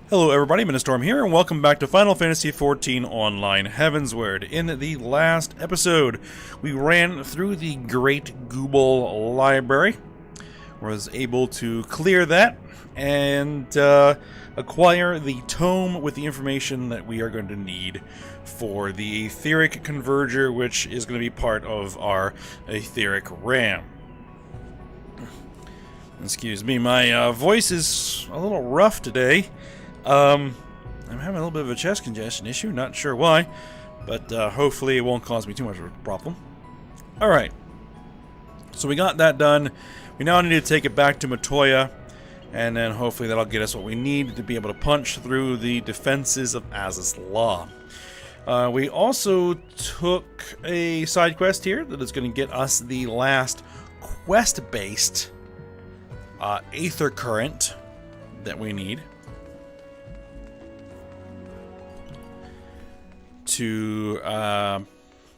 Hello everybody, Storm here, and welcome back to Final Fantasy XIV Online Heavensward. In the last episode, we ran through the Great Goobel Library, was able to clear that, and acquire the tome with the information that we are going to need for the Etheric Converger, which is going to be part of our Etheric RAM. Excuse me, my voice is a little rough today. I'm having a little bit of a chest congestion issue, not sure why, but hopefully it won't cause me too much of a problem. Alright, so we got that done. We now need to take it back to Matoya, and then hopefully that'll get us what we need to be able to punch through the defenses of Az's Law. We also took a side quest here that is going to get us the last quest-based Aether Current that we need to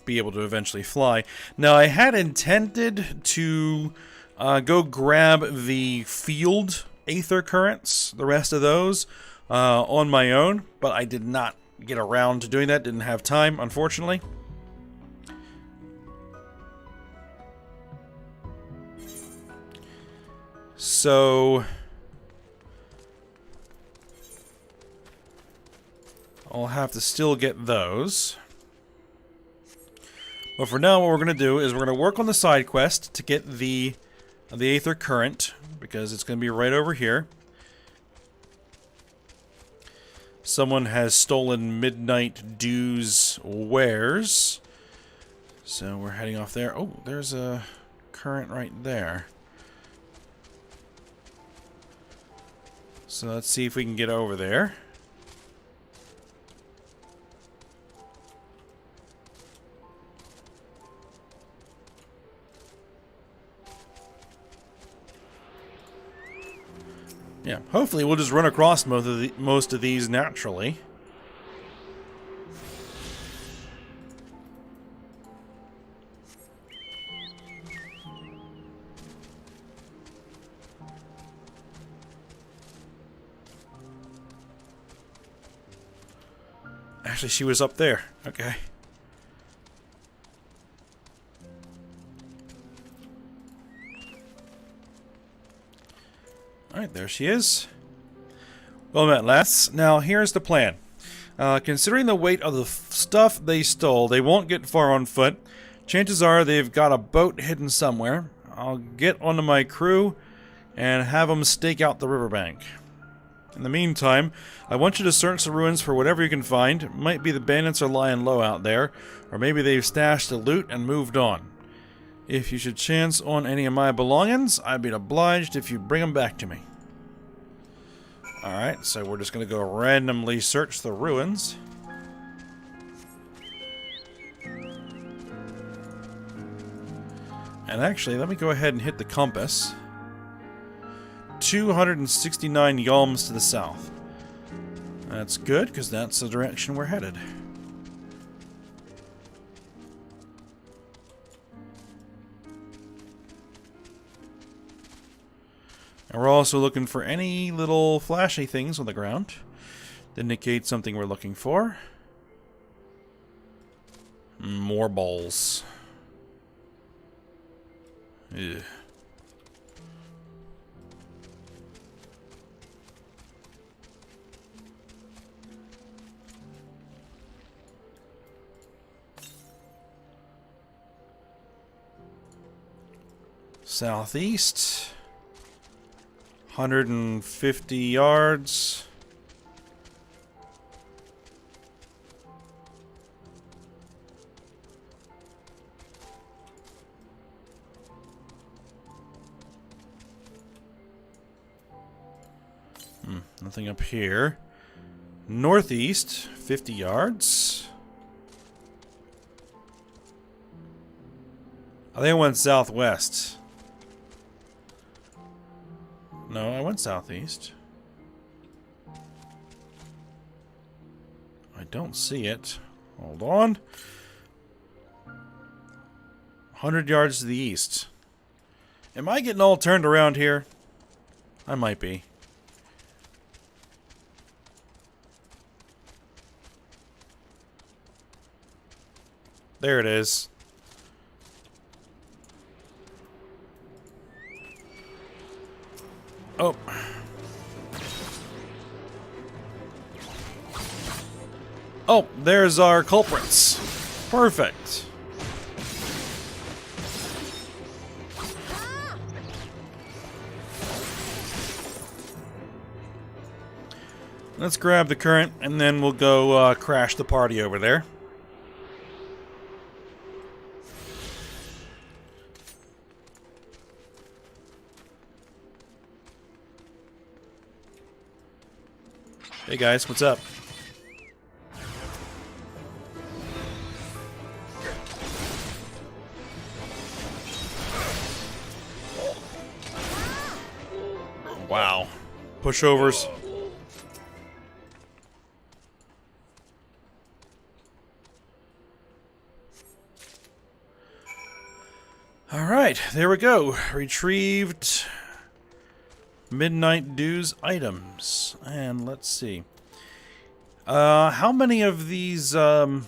be able to eventually fly. Now, I had intended to go grab the field Aether Currents, the rest of those, on my own, but I did not get around to doing that, didn't have time, unfortunately. So I'll have to still get those. But for now, what we're going to do is we're going to work on the side quest to get the Aether Current, because it's going to be right over here. Someone has stolen Midnight Dew's wares, so we're heading off there. Oh, there's a current right there. So let's see if we can get over there. Yeah, hopefully we'll just run across most of these naturally. Actually, she was up there. Okay. Alright, there she is. Well met, lass. Now, here's the plan. Considering the weight of the stuff they stole, they won't get far on foot. Chances are they've got a boat hidden somewhere. I'll get onto my crew and have them stake out the riverbank. In the meantime, I want you to search the ruins for whatever you can find. Might be the bandits are lying low out there, or maybe they've stashed the loot and moved on. If you should chance on any of my belongings, I'd be obliged if you bring them back to me. Alright, so we're just going to go randomly search the ruins. And actually, let me go ahead and hit the compass. 269 yalms to the south. That's good, because that's the direction we're headed. And we're also looking for any little flashy things on the ground that indicate something we're looking for. More balls. Ugh. Southeast. 150 yards. Nothing up here. Northeast, 50 yards. I think I went southwest. No, I went southeast. I don't see it. Hold on. 100 yards to the east. Am I getting all turned around here? I might be. There it is. Oh. Oh, there's our culprits. Perfect. Let's grab the current, and then we'll go crash the party over there. Hey guys, what's up? Wow. Pushovers. Alright, there we go. Retrieved Midnight Dew's items. And let's see. How many of these Aether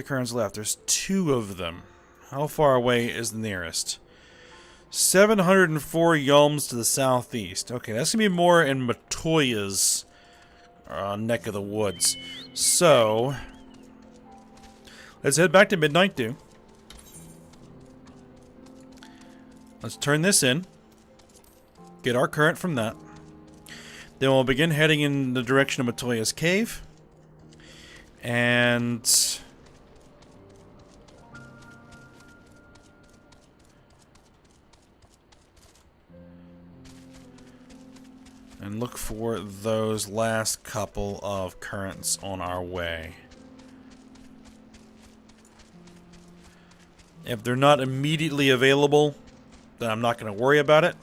currents left? There's 2 of them. How far away is the nearest? 704 yalms to the southeast. Okay, that's going to be more in Matoya's neck of the woods. So, let's head back to Midnight Dew. Let's turn this in. Get our current from that. Then we'll begin heading in the direction of Matoya's cave. And look for those last couple of currents on our way. If they're not immediately available, then I'm not going to worry about it.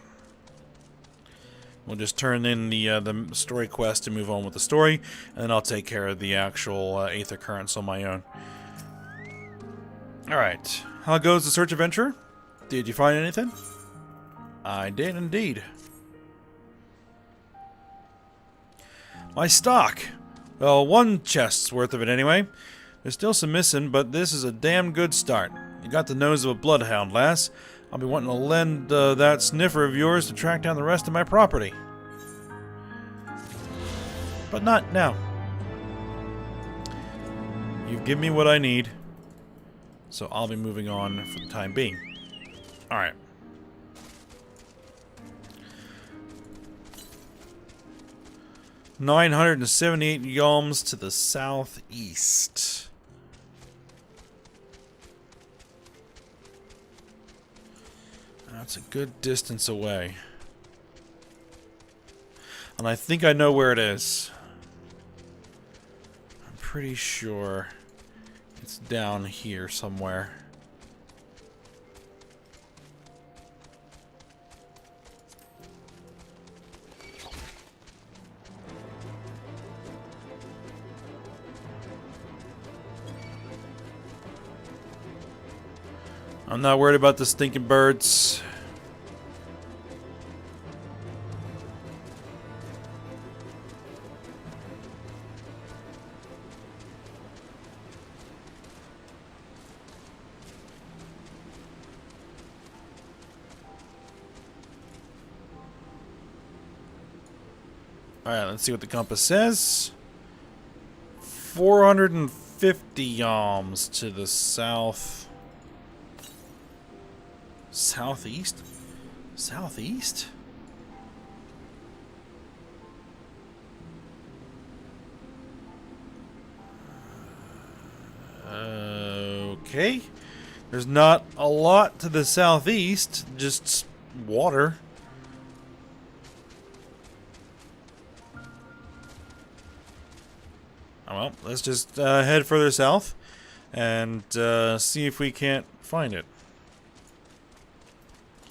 We'll just turn in the story quest and move on with the story, and then I'll take care of the actual Aether currents on my own. Alright, how goes the search adventure? Did you find anything? I did indeed. My stock! Well, 1 chest's worth of it anyway. There's still some missing, but this is a damn good start. You got the nose of a bloodhound, lass. I'll be wanting to lend that sniffer of yours to track down the rest of my property. But not now. You've given me what I need, so I'll be moving on for the time being. Alright. $978 yalms to the southeast. That's a good distance away. And I think I know where it is. I'm pretty sure it's down here somewhere. I'm not worried about the stinking birds. Alright, let's see what the compass says. 450 yalms to the south. Southeast? Southeast? Okay. There's not a lot to the southeast, just water. Oh, well, let's just head further south and see if we can't find it.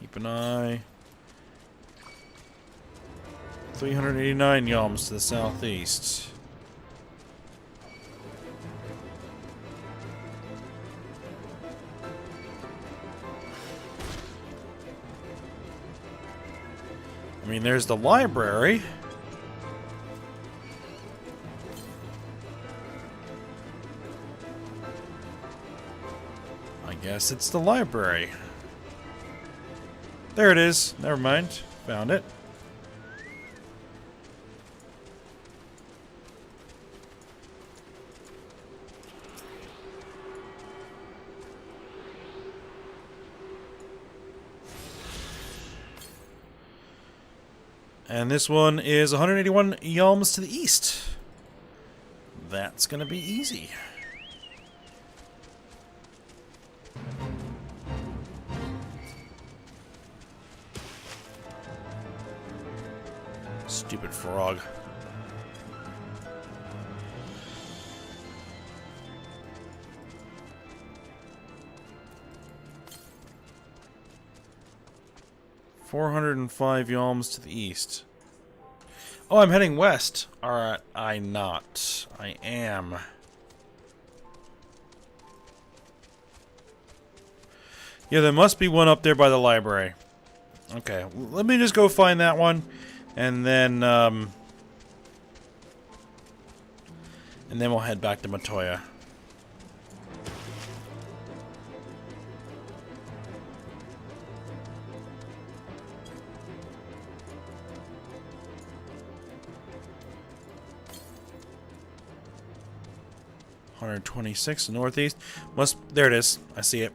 Keep an eye. 389 yalms to the southeast. I mean, there's the library. Yes, it's the library. There it is. Never mind. Found it. And this one is 181 yalms to the east. That's gonna be easy. Stupid frog. $405 yalms to the east. Oh, I'm heading west. Alright, I am. Yeah, there must be one up there by the library. Okay, let me just go find that one. And then we'll head back to Matoya. $126 northeast. There it is. I see it.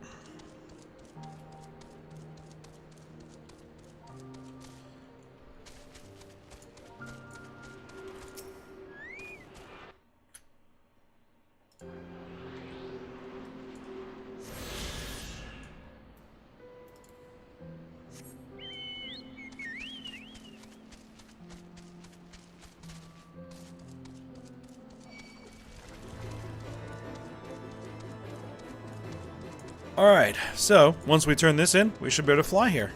Alright, so once we turn this in, we should be able to fly here.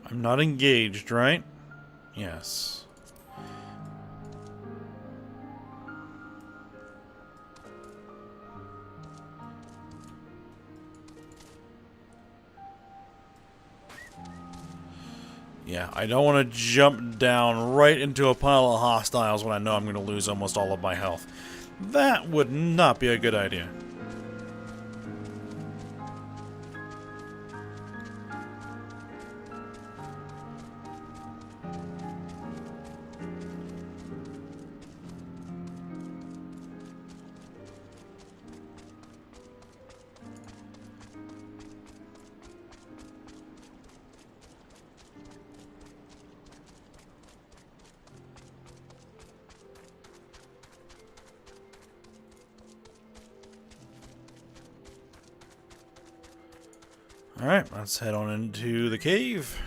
I'm not engaged, right? Yes. Yeah, I don't want to jump down right into a pile of hostiles when I know I'm going to lose almost all of my health. That would not be a good idea. Alright, let's head on into the cave.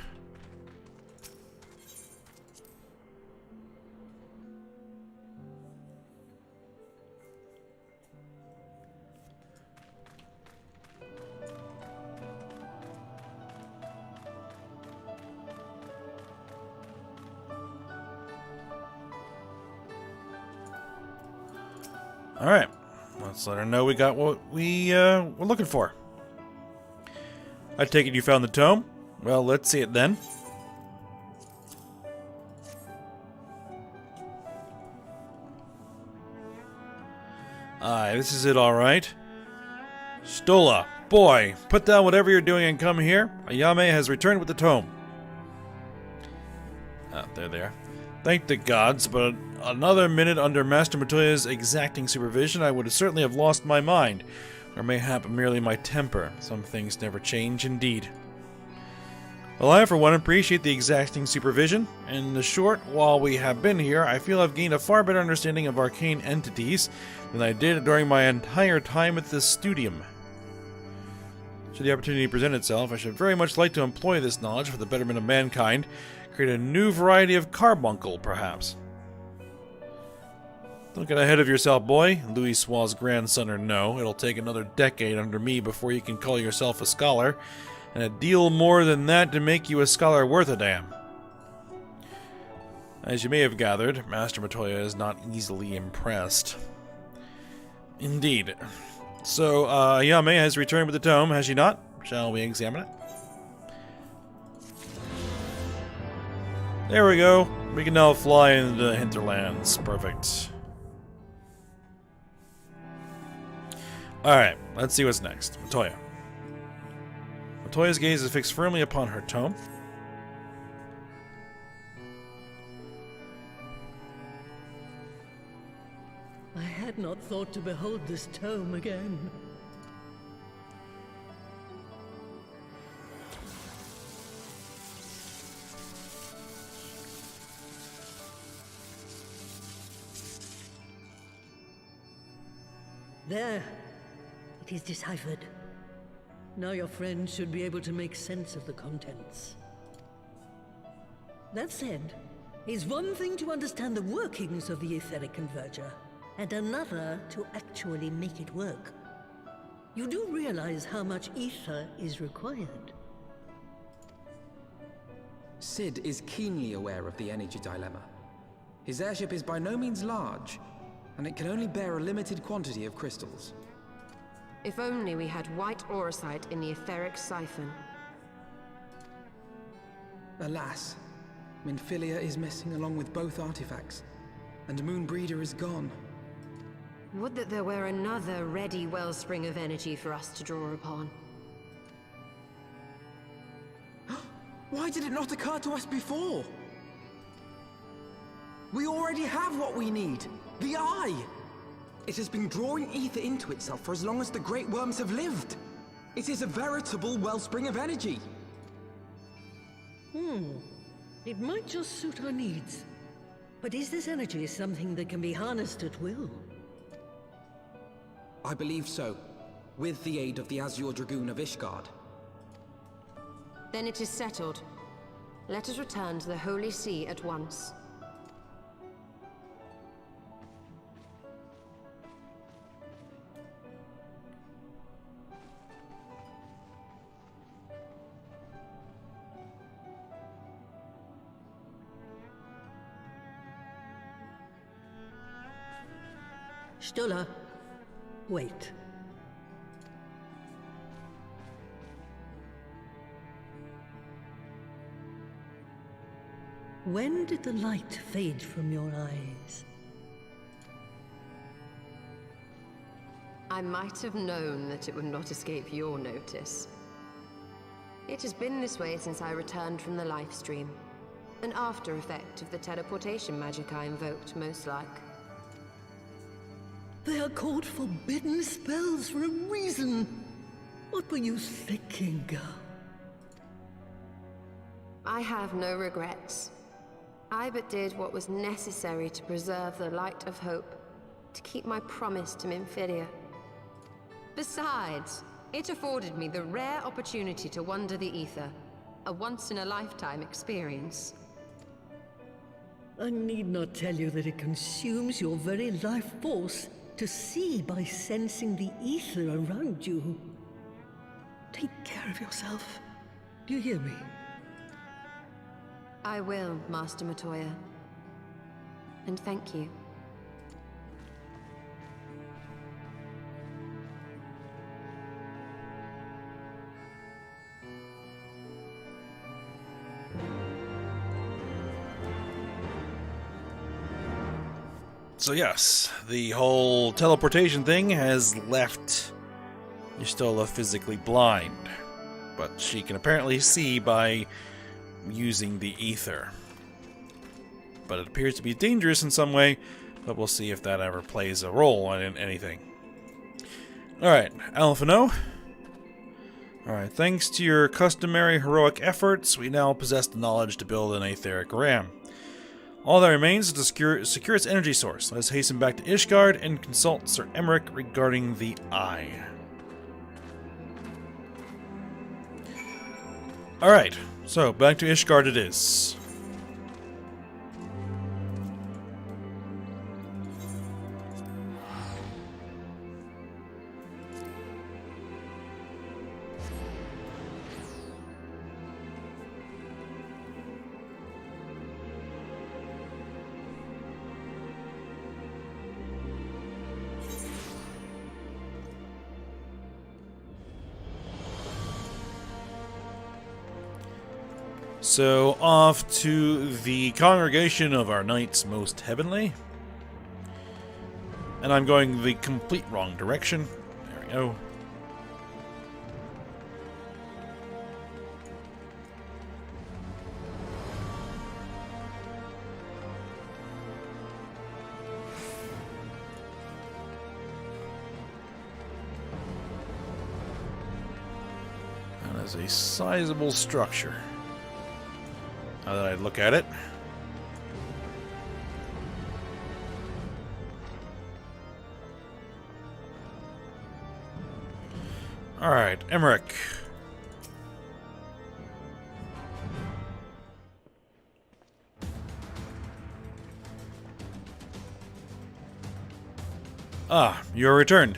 Alright, let's let her know we got what we were looking for. I take it you found the tome? Well, let's see it then. Aye, this is it alright. Stola, boy, put down whatever you're doing and come here. Ayame has returned with the tome. Ah, there they are. Thank the gods, but another minute under Master Matoya's exacting supervision, I would certainly have lost my mind. Or mayhap merely my temper. Some things never change indeed. Well, I for one appreciate the exacting supervision. In the short while we have been here, I feel I've gained a far better understanding of arcane entities than I did during my entire time at the studium. Should the opportunity present itself, I should very much like to employ this knowledge for the betterment of mankind, create a new variety of carbuncle, perhaps. Don't get ahead of yourself, boy. Louis Swall's grandson or no, it'll take another decade under me before you can call yourself a scholar, and a deal more than that to make you a scholar worth a damn. As you may have gathered, Master Matoya is not easily impressed. Indeed. So, Ayame has returned with the tome, has she not? Shall we examine it? There we go. We can now fly into the hinterlands. Perfect. Alright, let's see what's next. Matoya. Matoya's gaze is fixed firmly upon her tome. I had not thought to behold this tome again. There. It is deciphered. Now your friend should be able to make sense of the contents. That said, it's one thing to understand the workings of the etheric converger, and another to actually make it work. You do realize how much ether is required? Sid is keenly aware of the energy dilemma. His airship is by no means large, and it can only bear a limited quantity of crystals. If only we had white aurosite in the etheric siphon. Alas, Minfilia is missing along with both artifacts, and Moonbreeder is gone. Would that there were another ready wellspring of energy for us to draw upon. Why did it not occur to us before? We already have what we need! The Eye! It has been drawing ether into itself for as long as the Great Worms have lived. It is a veritable wellspring of energy. It might just suit our needs. But is this energy something that can be harnessed at will? I believe so, with the aid of the Azure Dragoon of Ishgard. Then it is settled. Let us return to the Holy See at once. Stola, wait. When did the light fade from your eyes? I might have known that it would not escape your notice. It has been this way since I returned from the life stream. An after effect of the teleportation magic I invoked, most like. They are called forbidden spells for a reason. What were you thinking, girl? I have no regrets. I but did what was necessary to preserve the light of hope, to keep my promise to Minfilia. Besides, it afforded me the rare opportunity to wander the ether, a once-in-a-lifetime experience. I need not tell you that it consumes your very life force to see by sensing the ether around you. Take care of yourself. Do you hear me? I will, Master Matoya. And thank you. So yes, the whole teleportation thing has left Y'shtola physically blind, but she can apparently see by using the ether. But it appears to be dangerous in some way, but we'll see if that ever plays a role in anything. Alright, Alphino. Alright, thanks to your customary heroic efforts, we now possess the knowledge to build an etheric ram. All that remains is to secure its energy source. Let us hasten back to Ishgard and consult Sir Emmerich regarding the Eye. Alright, so back to Ishgard it is. So, off to the congregation of our knights most heavenly. And I'm going the complete wrong direction. There we go. That is a sizable structure. Now that I look at it. Alright, Emmerich. Ah, you are returned.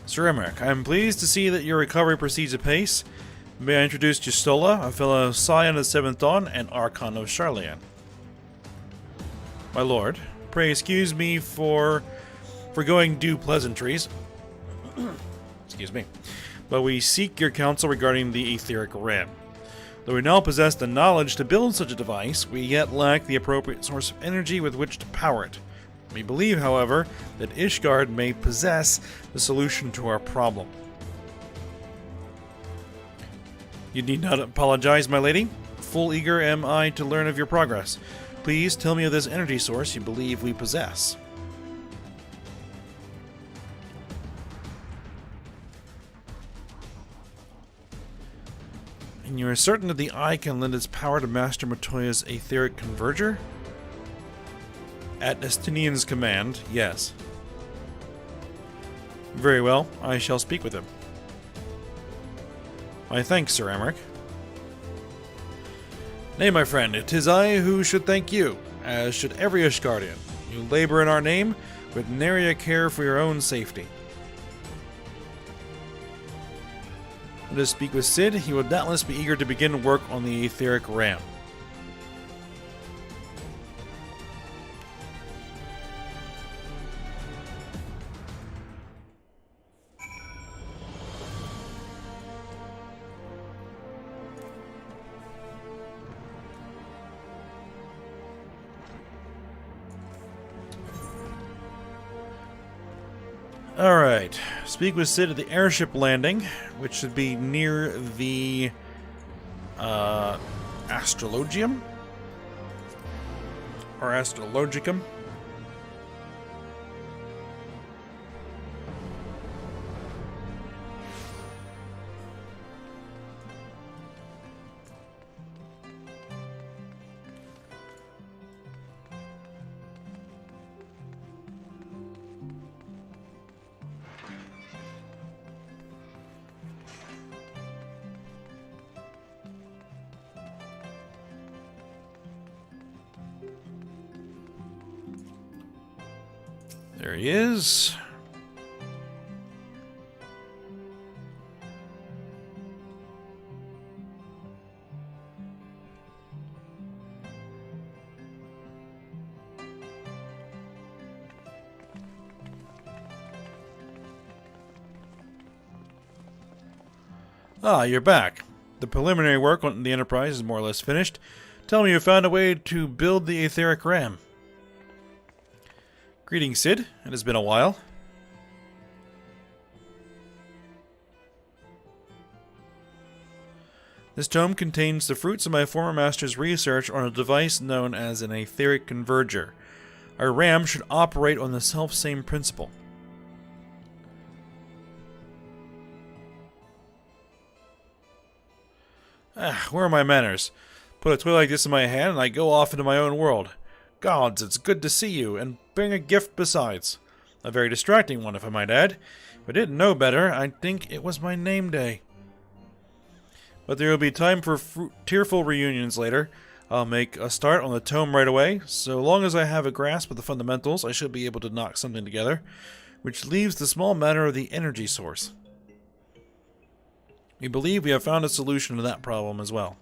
Sir Emmerich, I am pleased to see that your recovery proceeds apace. May I introduce Justola, a fellow Scion of 7th Dawn, and Archon of Charlian. My lord, pray excuse me for forgoing due pleasantries. Excuse me. But we seek your counsel regarding the etheric realm. Though we now possess the knowledge to build such a device, we yet lack the appropriate source of energy with which to power it. We believe, however, that Ishgard may possess the solution to our problem. You need not apologize, my lady. Full eager am I to learn of your progress. Please tell me of this energy source you believe we possess. And you are certain that the Eye can lend its power to Master Matoya's etheric converger? At Estinian's command, yes. Very well, I shall speak with him. My thanks, Sir Emmerich. Nay, my friend, it is I who should thank you, as should every Ishgardian. You labor in our name, with nary a care for your own safety. Let us speak with Cid. He will doubtless be eager to begin work on the etheric ram. Alright, speak with Cid at the airship landing, which should be near the Astrologium? Or Astrologicum? There he is. Ah, you're back. The preliminary work on the Enterprise is more or less finished. Tell me you found a way to build the etheric ram. Greetings, Cid. It has been a while. This tome contains the fruits of my former master's research on a device known as an etheric converger. Our ram should operate on the self-same principle. Where are my manners? Put a toy like this in my hand and I go off into my own world. Gods, it's good to see you, and bring a gift besides. A very distracting one, if I might add. If I didn't know better, I'd think it was my name day. But there will be time for tearful reunions later. I'll make a start on the tome right away. So long as I have a grasp of the fundamentals, I should be able to knock something together, which leaves the small matter of the energy source. We believe we have found a solution to that problem as well.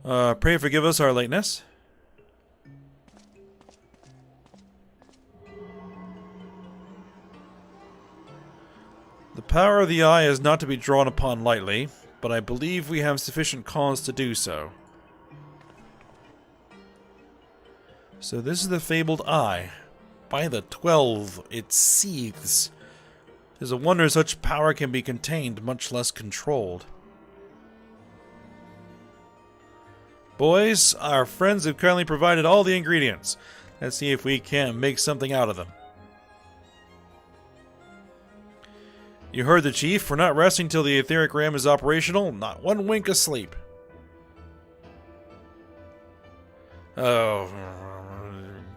Pray forgive us our lateness. power of the eye is not to be drawn upon lightly, but I believe we have sufficient cause to do so. So this is the fabled eye. By the 12, it seethes. It is a wonder such power can be contained, much less controlled. Boys, our friends have kindly provided all the ingredients. Let's see if we can make something out of them. You heard the chief. We're not resting till the etheric ram is operational. Not one wink of sleep. Oh,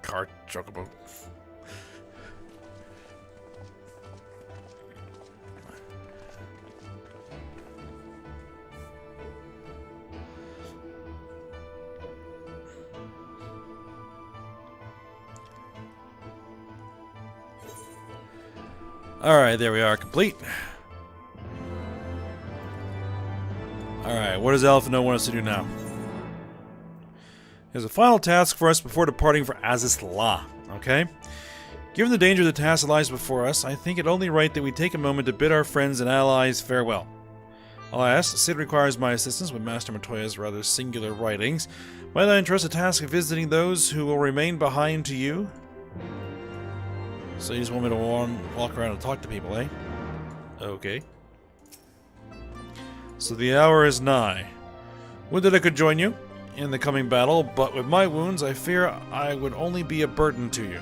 cart chocobo. Alright, there we are, complete. Alright, what does Alphino want us to do now? There's a final task for us before departing for Azis La, okay? Given the danger the task lies before us, I think it only right that we take a moment to bid our friends and allies farewell. Alas, Sid requires my assistance with Master Matoya's rather singular writings. Might I entrust the task of visiting those who will remain behind to you? So you just want me to walk around and talk to people, eh? Okay. So the hour is nigh. Would that I could join you in the coming battle, but with my wounds I fear I would only be a burden to you.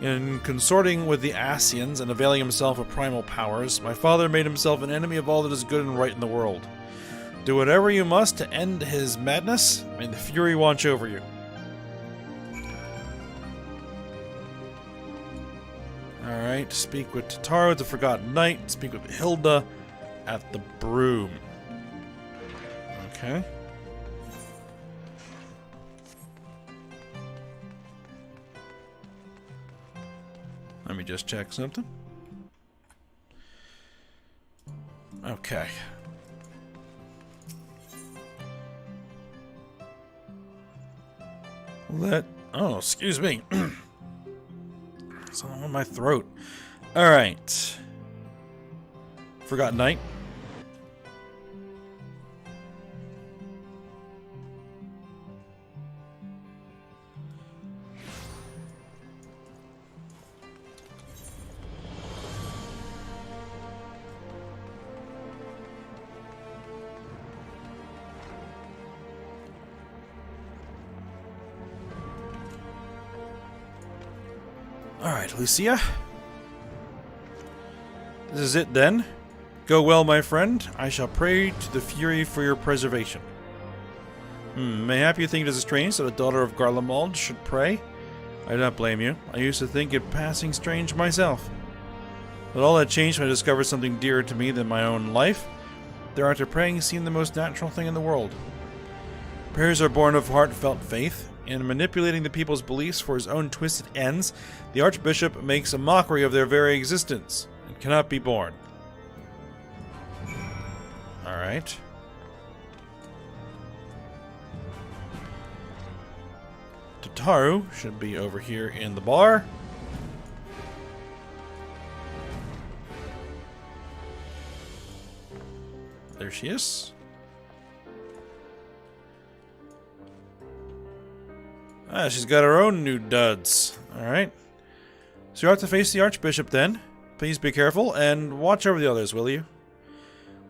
In consorting with the Asians and availing himself of primal powers, my father made himself an enemy of all that is good and right in the world. Do whatever you must to end his madness. May the Fury watch over you. Alright, speak with Tataru at the Forgotten Knight. Speak with Hilda at the Broom. Okay. Let me just check something. Okay. Oh, excuse me. Something on my throat. Alright. Forgotten Knight. Alright, Lucia. This is it then. Go well, my friend. I shall pray to the Fury for your preservation. Mayhap you think it is strange that a daughter of Garlemald should pray? I do not blame you. I used to think it passing strange myself. But all that changed when I discovered something dearer to me than my own life. Thereafter, praying seemed the most natural thing in the world. Prayers are born of heartfelt faith. In manipulating the people's beliefs for his own twisted ends, the Archbishop makes a mockery of their very existence and cannot be borne. Alright. Tataru should be over here in the bar. There she is. Ah, she's got her own new duds. Alright. So you have to face the Archbishop then. Please be careful and watch over the others, will you?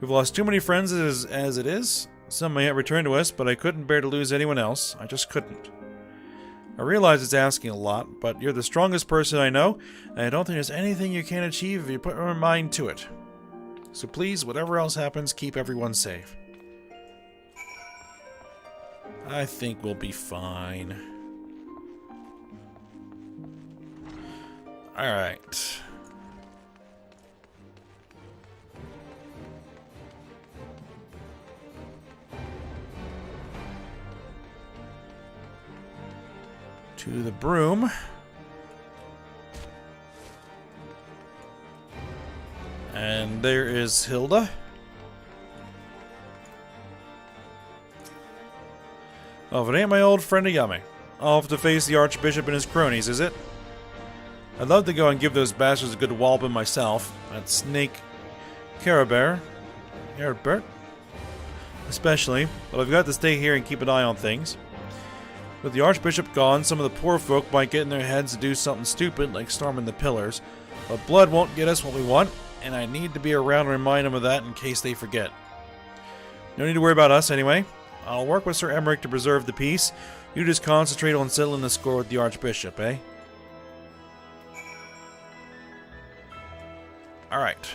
We've lost too many friends as it is. Some may yet return to us, but I couldn't bear to lose anyone else. I just couldn't. I realize it's asking a lot, but you're the strongest person I know, and I don't think there's anything you can't achieve if you put your mind to it. So please, whatever else happens, keep everyone safe. I think we'll be fine. Alright. To the Broom. And there is Hilda. Oh, if it ain't my old friend Ayame. I'll have to face the Archbishop and his cronies, is it? I'd love to go and give those bastards a good walloping myself. That snake Carabert, especially, but I've got to stay here and keep an eye on things. With the Archbishop gone, some of the poor folk might get in their heads to do something stupid like storming the pillars, but blood won't get us what we want, and I need to be around to remind them of that in case they forget. No need to worry about us anyway. I'll work with Sir Emmerich to preserve the peace. You just concentrate on settling the score with the Archbishop, eh? Alright.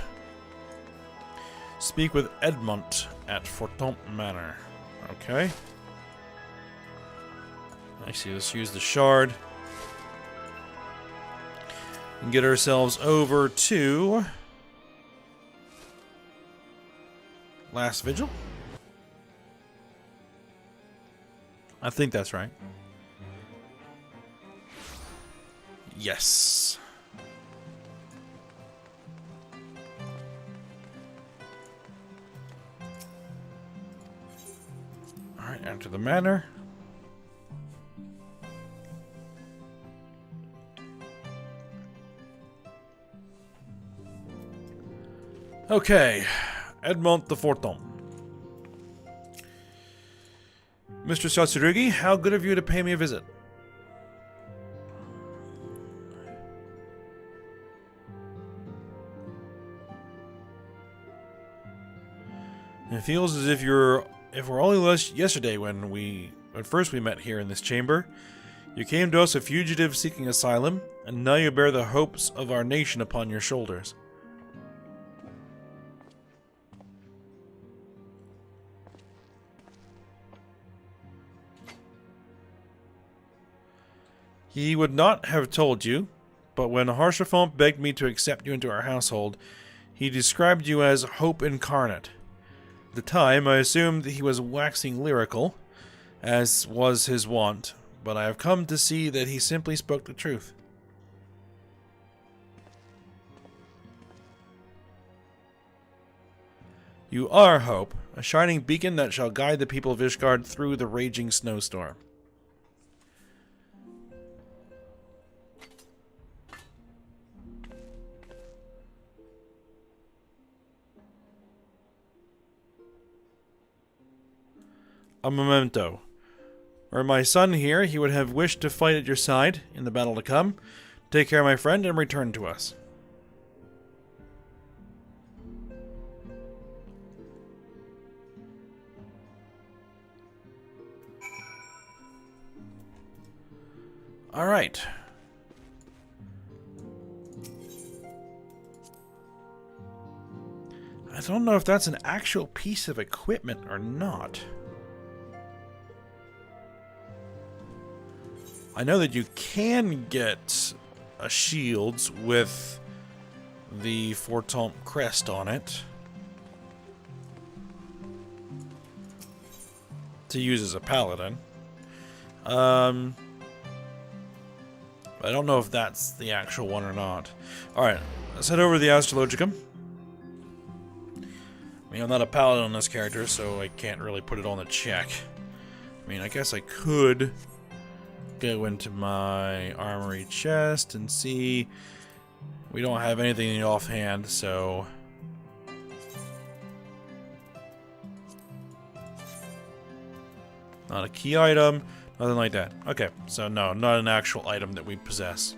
Speak with Edmont at Fortemps Manor. Okay. Actually, let's use the shard. And get ourselves over to Last Vigil. I think that's right. Yes. Alright, enter the manor. Okay, Edmont the Fortemps. Mr. Satsurugi, how good of you to pay me a visit. It feels as if we're only yesterday when first we met here in this chamber. You came to us a fugitive seeking asylum, and now you bear the hopes of our nation upon your shoulders. He would not have told you, but when Haurchefant begged me to accept you into our household, he described you as hope incarnate. At the time, I assumed that he was waxing lyrical, as was his wont, but I have come to see that he simply spoke the truth. You are hope, a shining beacon that shall guide the people of Ishgard through the raging snowstorm. A memento. Were my son here, he would have wished to fight at your side in the battle to come. Take care, my friend, and return to us. All right. I don't know if that's an actual piece of equipment or not. I know that you can get a shield with the Fortemps crest on it to use as a paladin. I don't know if that's the actual one or not. Alright, let's head over to the Astrologicum. I mean, I'm not a paladin on this character, so I can't really put it on the check. I mean, I guess I could go into my armory chest and see. We don't have anything in the offhand, so not a key item, nothing like that. Okay, so no, not an actual item that we possess.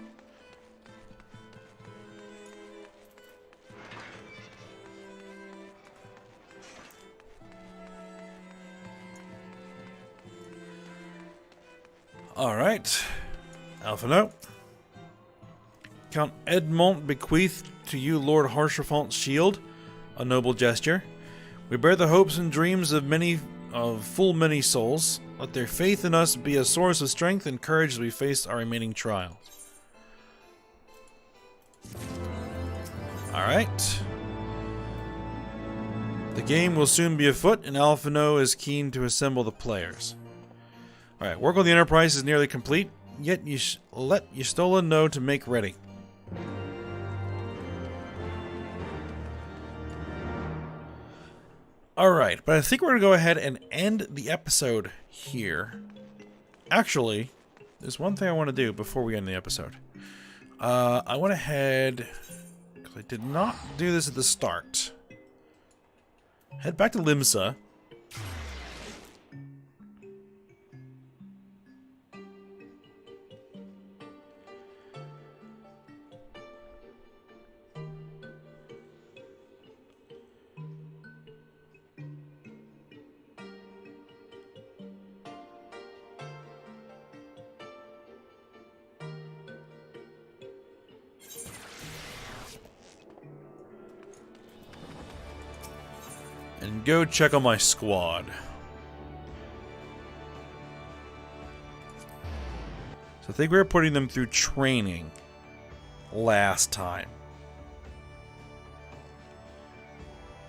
Alright, Alphino. Count Edmont bequeathed to you Lord Haurchefant's shield, a noble gesture. We bear the hopes and dreams of full many souls. Let their faith in us be a source of strength and courage as we face our remaining trials. Alright. The game will soon be afoot, and Alphino is keen to assemble the players. Alright, work on the Enterprise is nearly complete, yet let Y'Stola know to make ready. Alright, but I think we're going to go ahead and end the episode here. Actually, there's one thing I want to do before we end the episode. I went ahead, because I did not do this at the start. head back to Limsa. And go check on my squad. So I think we were putting them through training last time.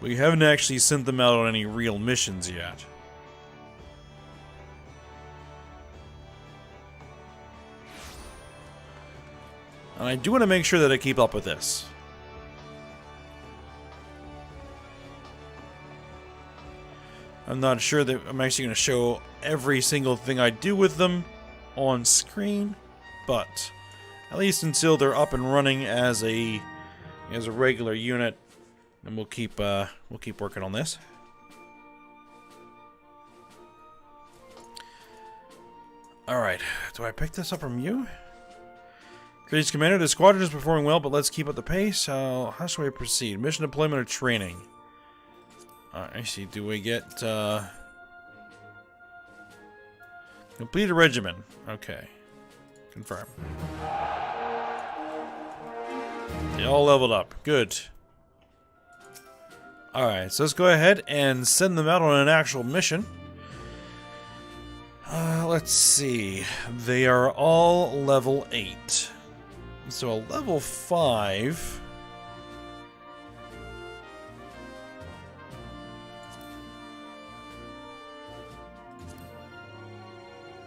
We haven't actually sent them out on any real missions yet. And I do want to make sure that I keep up with this. I'm not sure that I'm actually going to show every single thing I do with them on screen, but at least until they're up and running as a regular unit, and we'll keep working on this. All right, do I pick this up from you? Greetings, Commander. The squadron is performing well, but let's keep up the pace. How should we proceed? Mission deployment or training? I see. Do we get complete a regimen? Okay. Confirm. They all leveled up. Good. Alright, so let's go ahead and send them out on an actual mission. Let's see. They are all level 8. So a level 5...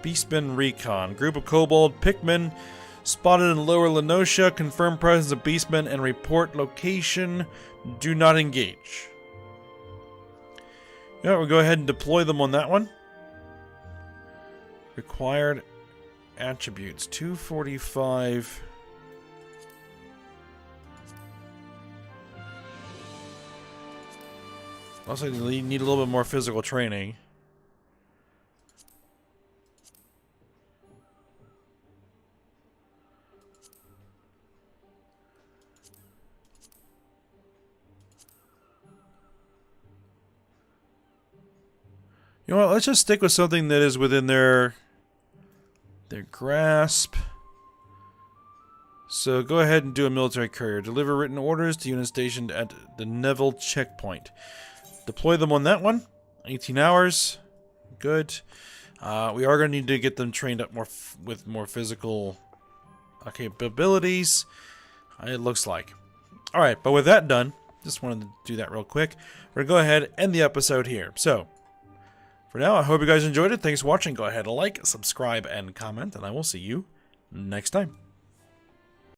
Beastmen Recon. Group of Kobold Pikmin spotted in Lower Lenosha. Confirm presence of Beastmen and report location. Do not engage. Yeah, we'll go ahead and deploy them on that one. Required attributes. 245. Also, you need a little bit more physical training. You know what, let's just stick with something that is within their grasp. So go ahead and do a military courier. Deliver written orders to units stationed at the Neville checkpoint. Deploy them on that one. 18 hours. Good. We are going to need to get them trained up with more physical capabilities. It looks like. Alright, but with that done, just wanted to do that real quick. We're going to go ahead and end the episode here. So, for now, I hope you guys enjoyed it. Thanks for watching. Go ahead and like, subscribe, and comment, and I will see you next time.